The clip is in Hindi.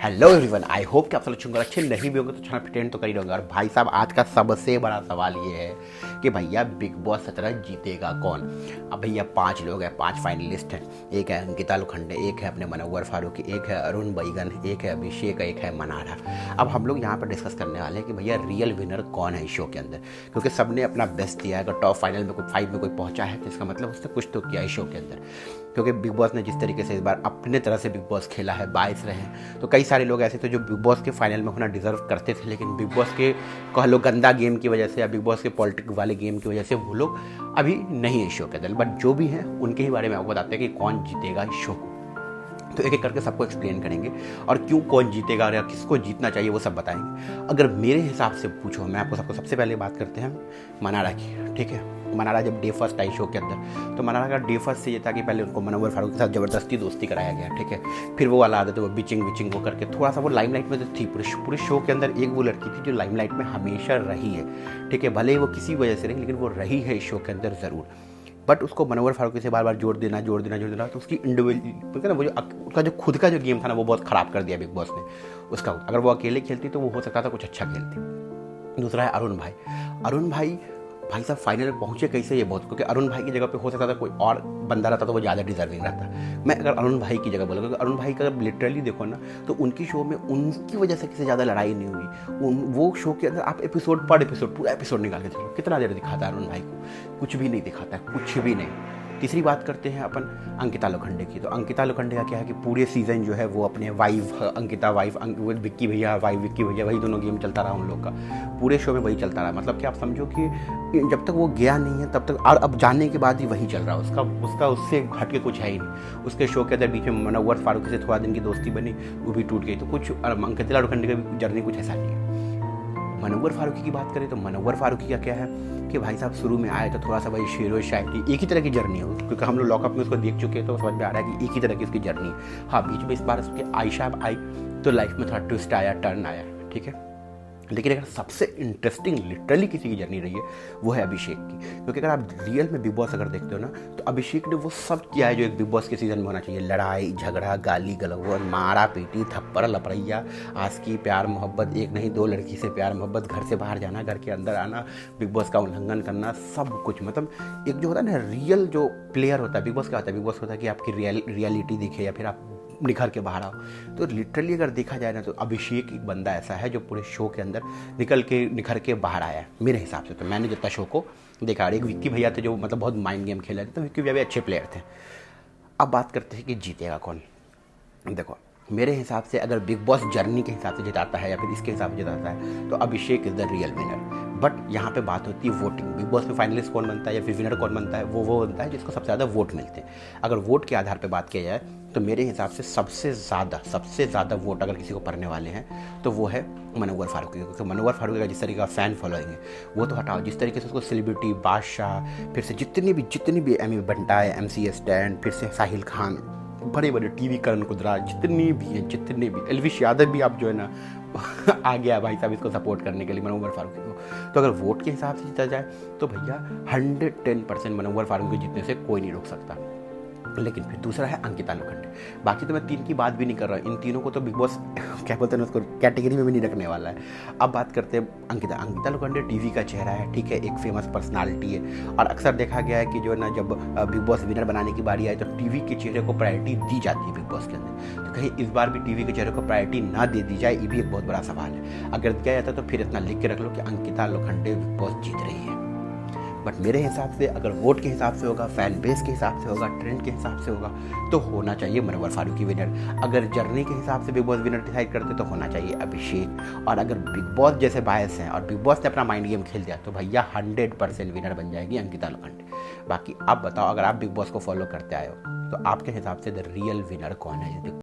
हेलो एवरीवन, आई होप कि आप सब लोग अच्छे नहीं भी होंगे तो चैनल प्रिटेंड तो कर ही रहोगे। और भाई साहब, आज का सबसे बड़ा सवाल ये है कि भैया बिग बॉस 17 जीतेगा कौन। अब भैया 5 लोग हैं, 5 फाइनलिस्ट हैं। एक है अंकिता लोखंडे, एक है अपने मनोवर फारूकी, एक है अरुण बैगन, एक है अभिषेक, एक है मनारा। अब हम लोग यहाँ पर डिस्कस करने वाले हैं कि भैया रियल विनर कौन है इस शो के अंदर, क्योंकि सबने अपना बेस्ट दिया है। अगर टॉप फाइनल में कोई 5 में कोई पहुंचा है तो इसका मतलब उसने कुछ तो किया इस शो के अंदर। क्योंकि बिग बॉस ने जिस तरीके से इस बार अपने तरह से बिग बॉस खेला है, 22 रहे हैं, तो कई सारे लोग ऐसे थे जो बिग बॉस के फाइनल में होना डिजर्व करते थे, लेकिन बिग बॉस के कह लो गंदा गेम की वजह से या बिग बॉस के पॉलिटिक्स वाले गेम की वजह से वो लोग अभी नहीं है शो के अंदर। बट जो भी हैं उनके ही बारे में आपको बताते हैं कि कौन जीतेगा इस शो को। तो एक एक करके सबको एक्सप्लेन करेंगे और क्यों कौन जीतेगा और किसको जीतना चाहिए वो सब बताएंगे। अगर मेरे हिसाब से पूछो, मैं आपको सबको सबसे पहले बात करते हैं मनारा की। ठीक है, मनारा जब डे फर्स्ट आई शो के अंदर, तो मनारा का डे फर्स्ट से ये था कि पहले उनको मनोवर फारूक के साथ ज़बरदस्ती दोस्ती कराया गया। ठीक है, फिर वो वाला आदत है वो बिचिंग वो करके थोड़ा सा वो लाइमलाइट में तो थी। पूरे शो के अंदर एक वो लड़की थी जो लाइमलाइट में हमेशा रही है। ठीक है, भले ही वो किसी वजह से नहीं, लेकिन वो रही है इस शो के अंदर ज़रूर। बट उसको मनोवर फारूकी से बार बार जोड़ देना तो उसकी इंडिविजुअल ना वो जो उसका जो खुद का जो गेम था ना वो बहुत ख़राब कर दिया बिग बॉस ने उसका। अगर वो अकेले खेलती तो वो हो सकता था कुछ अच्छा खेलती। दूसरा है अरुण भाई साहब फाइनल में पहुंचे कैसे ये बहुत, क्योंकि अरुण भाई की जगह पे हो सकता था कोई और बंदा रहता तो वो ज़्यादा डिजर्विंग रहता। मैं अगर अरुण भाई की जगह बोलूँ, क्योंकि अरुण भाई का अगर लिटरली देखो ना तो उनकी शो में उनकी वजह से किसी ज़्यादा लड़ाई नहीं हुई। वो शो के अंदर आप एपिसोड पूरा एपिसोड निकाल के चलो, कितना देर दिखाता है अरुण भाई को, कुछ भी नहीं दिखाता है, कुछ भी नहीं। तीसरी बात करते हैं अपन अंकिता लोखंडे की। तो अंकिता लोखंडे का क्या है कि पूरे सीज़न जो है वो अपने वाइफ अंकिता विक्की भैया वही दोनों गेम चलता रहा उन लोग का। पूरे शो में वही चलता रहा। मतलब कि आप समझो कि जब तक वो गया नहीं है तब तक, और अब जाने के बाद ही वही चल रहा है उसका उससे हट के कुछ है ही नहीं। उसके शो के अंदर बीच में मनोवर फारूकी से थोड़ा दिन की दोस्ती बनी, वो भी टूट गई। तो कुछ अंकिता लोखंडे का भी जर्नी कुछ ऐसा नहीं है। मनोवर फारूकी की बात करें तो मनोवर फारूकी का क्या है कि भाई साहब शुरू में आए तो थोड़ा सा भाई शेरो शायरी एक ही तरह की जर्नी हो, क्योंकि हम लोग लॉकअप में उसको देख चुके हैं तो समझ में आ रहा है कि एक ही तरह की उसकी जर्नी है। हाँ, बीच में इस बार उसके आयशा आई तो लाइफ में थोड़ा ट्विस्ट आया, टर्न आया। ठीक है, लेकिन अगर सबसे इंटरेस्टिंग लिटरली किसी की जर्नी रही है वो है अभिषेक की। क्योंकि अगर आप रियल में बिग बॉस अगर देखते हो ना तो अभिषेक ने वो सब किया है जो एक बिग बॉस के सीजन में होना चाहिए। लड़ाई झगड़ा, गाली गलौज, मारा पीटी, थप्पड़ लपड़ैया, आस्की, प्यार मोहब्बत, एक नहीं 2 लड़की से प्यार मोहब्बत, घर से बाहर जाना, घर के अंदर आना, बिग बॉस का उल्लंघन करना, सब कुछ। मतलब एक जो होता है ना रियल जो प्लेयर होता है बिग बॉस, क्या होता है बिग बॉस होता है कि आपकी रियलिटी दिखे या फिर आप निखर के बाहर आओ। तो लिटरली अगर देखा जाए ना तो अभिषेक एक बंदा ऐसा है जो पूरे शो के अंदर निखर के बाहर आया है मेरे हिसाब से। तो मैंने जितना शो को देखा, एक विक्की भैया थे जो मतलब बहुत माइंड गेम खेल रहे थे, तो विक्की भैया भी अच्छे प्लेयर थे। अब बात करते हैं कि जीतेगा कौन। देखो, मेरे हिसाब से अगर बिग बॉस जर्नी के हिसाब से जिताता है या फिर इसके हिसाब से जिताता है तो Abhishek is the real winner. But यहाँ पे बात होती है वोटिंग। बिग बॉस में फाइनलिस्ट कौन बनता है या फिर विनर कौन बनता है, वो बनता है जिसको सबसे ज़्यादा वोट मिलते हैं। अगर वोट के आधार पे बात किया जाए तो मेरे हिसाब से सबसे ज़्यादा वोट अगर किसी को पड़ने वाले हैं तो वो है मनोवर फारूकी। क्योंकि मनोवर फारूकी का जिस तरीके का फ़ैन फॉलोइंग है वो तो हटाओ, जिस तरीके से उसको सेलिब्रिटी बादशाह, फिर से जितनी भी एमी बंटाए, MC स्टैंड, फिर से साहिल खान, बड़े टीवी करण कुंद्रा, जितने भी एलविश यादव भी आप जो है ना आ गया भाई साहब इसको सपोर्ट करने के लिए मनोवर फारूकी को। तो अगर वोट के हिसाब से जीता जाए तो भैया 110% मनोवर फारूकी को जीतने से कोई नहीं रोक सकता। लेकिन फिर दूसरा है अंकिता लोखंडे। बाकी तो मैं 3 की बात भी नहीं कर रहा, इन तीनों को तो बिग बॉस क्या बोलते हैं उसको कैटेगरी में भी नहीं रखने वाला है। अब बात करते हैं अंकिता लोखंडे टीवी का चेहरा है। ठीक है, एक फेमस पर्सनालिटी है और अक्सर देखा गया है कि जो है ना जब बिग बॉस विनर बनाने की बारी आई तो टीवी के चेहरे को प्रायोरिटी दी जाती है बिग बॉस के अंदर। तो कहीं इस बार भी टीवी के चेहरे को प्रायोरिटी ना दे दी जाए, ये भी एक बहुत बड़ा सवाल है। अगर दिया जाता तो फिर इतना लिख के रख लो कि अंकिता लोखंडे बिग बॉस जीत रही है। बट मेरे हिसाब से अगर वोट के हिसाब से होगा, फैन बेस के हिसाब से होगा, ट्रेंड के हिसाब से होगा तो होना चाहिए मनोवर फारूकी विनर। अगर जर्नी के हिसाब से बिग बॉस विनर डिसाइड करते तो होना चाहिए अभिषेक। और अगर बिग बॉस जैसे बायस हैं और बिग बॉस ने अपना माइंड गेम खेल दिया तो भैया 100% विनर बन जाएगी अंकिता लोखंडे। बाकी आप बताओ, अगर आप बिग बॉस को फॉलो करते आए हो तो आपके हिसाब से द रियल विनर कौन है।